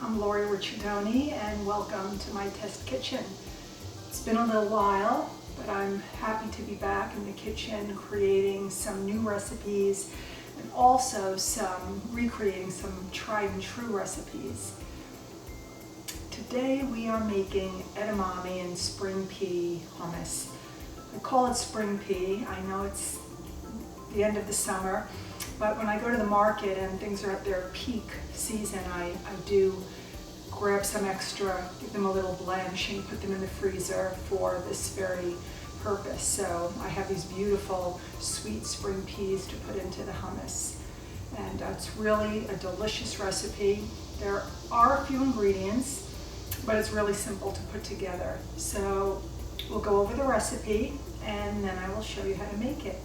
I'm Lori Ricciardoni and welcome to my test kitchen. It's been a little while, but I'm happy to be back in the kitchen creating some new recipes and also recreating some tried and true recipes. Today we are making edamame and spring pea hummus. I call it spring pea. I know it's the end of the summer, but when I go to the market and things are at their peak season, I do grab some extra, give them a little blanching, put them in the freezer for this very purpose. So I have these beautiful sweet spring peas to put into the hummus. And it's really a delicious recipe. There are a few ingredients, but it's really simple to put together. So we'll go over the recipe and then I will show you how to make it.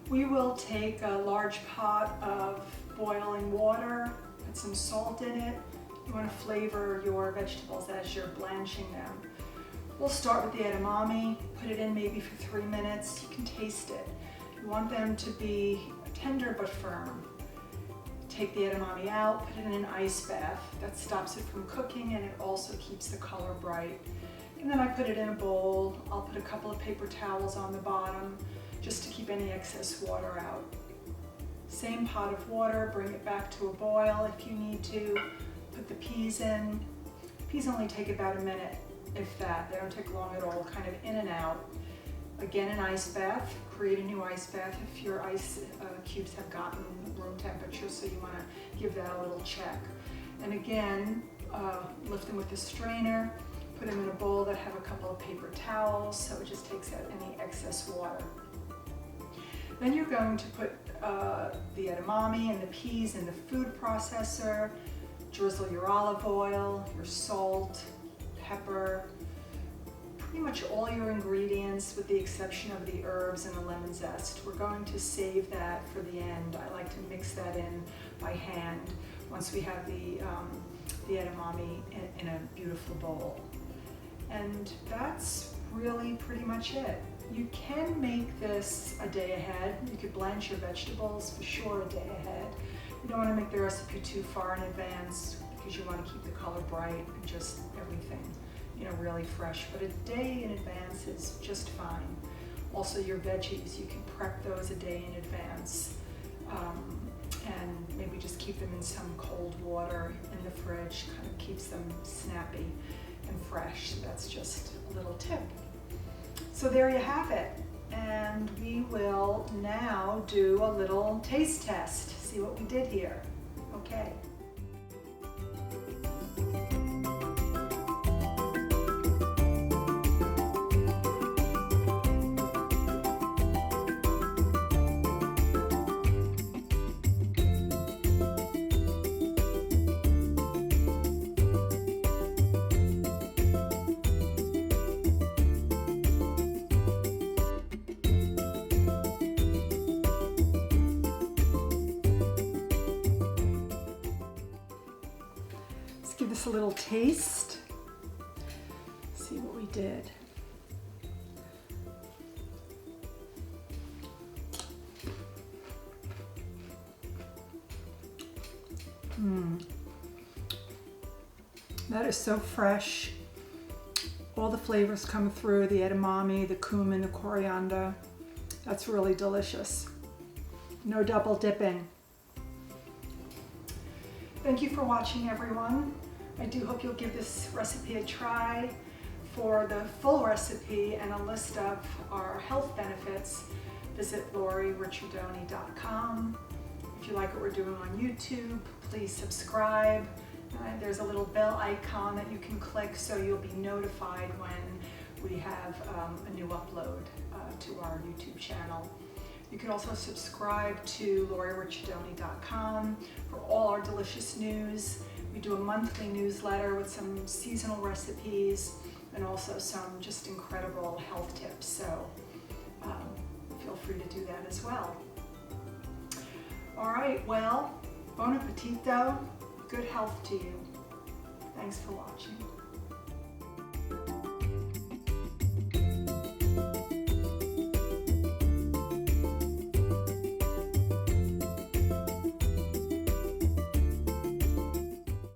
We will take a large pot of boiling water, put some salt in it. You want to flavor your vegetables as you're blanching them. We'll start with the edamame, put it in maybe for 3 minutes. You can taste it. You want them to be tender but firm. Take the edamame out, put it in an ice bath. That stops it from cooking and it also keeps the color bright. And then I put it in a bowl. I'll put a couple of paper towels on the bottom just to keep any excess water out. Same pot of water, bring it back to a boil if you need to. Put the peas in. Peas only take about a minute, if that. They don't take long at all, kind of in and out. Again, an ice bath. Create a new ice bath if your ice cubes have gotten room temperature, so you want to give that a little check. And again, lift them with a strainer. Put them in a bowl that have a couple of paper towels, so it just takes out any excess water. Then you're going to put the edamame and the peas in the food processor, drizzle your olive oil, your salt, pepper, pretty much all your ingredients with the exception of the herbs and the lemon zest. We're going to save that for the end. I like to mix that in by hand once we have the edamame in a beautiful bowl. And that's really pretty much it. You can make this a day ahead. You could blanch your vegetables for sure a day ahead. You don't want to make the recipe too far in advance because you want to keep the color bright and just everything, really fresh. But a day in advance is just fine. Also your veggies, you can prep those a day in advance and maybe just keep them in some cold water in the fridge. Kind of keeps them snappy and fresh. So that's just a little tip. So there you have it, and we will now do a little taste test, see what we did here. Okay. Give this a little taste. See what we did. That is so fresh. All the flavors come through, the edamame, the cumin, the coriander. That's really delicious. No double dipping. Thank you for watching, everyone. I do hope you'll give this recipe a try. For the full recipe and a list of our health benefits, visit LoriRicciardoni.com. If you like what we're doing on YouTube, please subscribe. There's a little bell icon that you can click so you'll be notified when we have a new upload to our YouTube channel. You can also subscribe to LoriRicciardoni.com for all our delicious news. We do a monthly newsletter with some seasonal recipes and also some just incredible health tips. So feel free to do that as well. All right, well, bon appetito, good health to you. Thanks for watching.